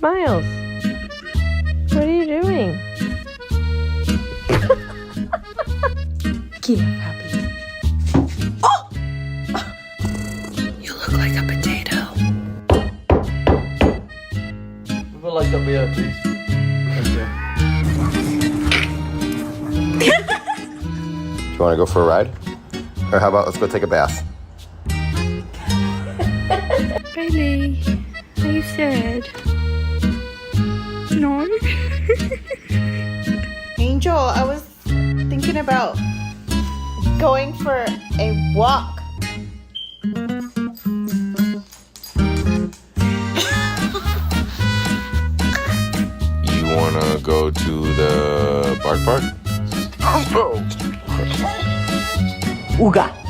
Smiles. What are you doing? Give me puppy. Oh! You look like a potato. Move it like up here, please. Thank you. Do you want to go for a ride? Or how about let's go take a bath? Riley, are you sad? No? Angel, I was thinking about going for a walk. You want to go to the bark park? Uga.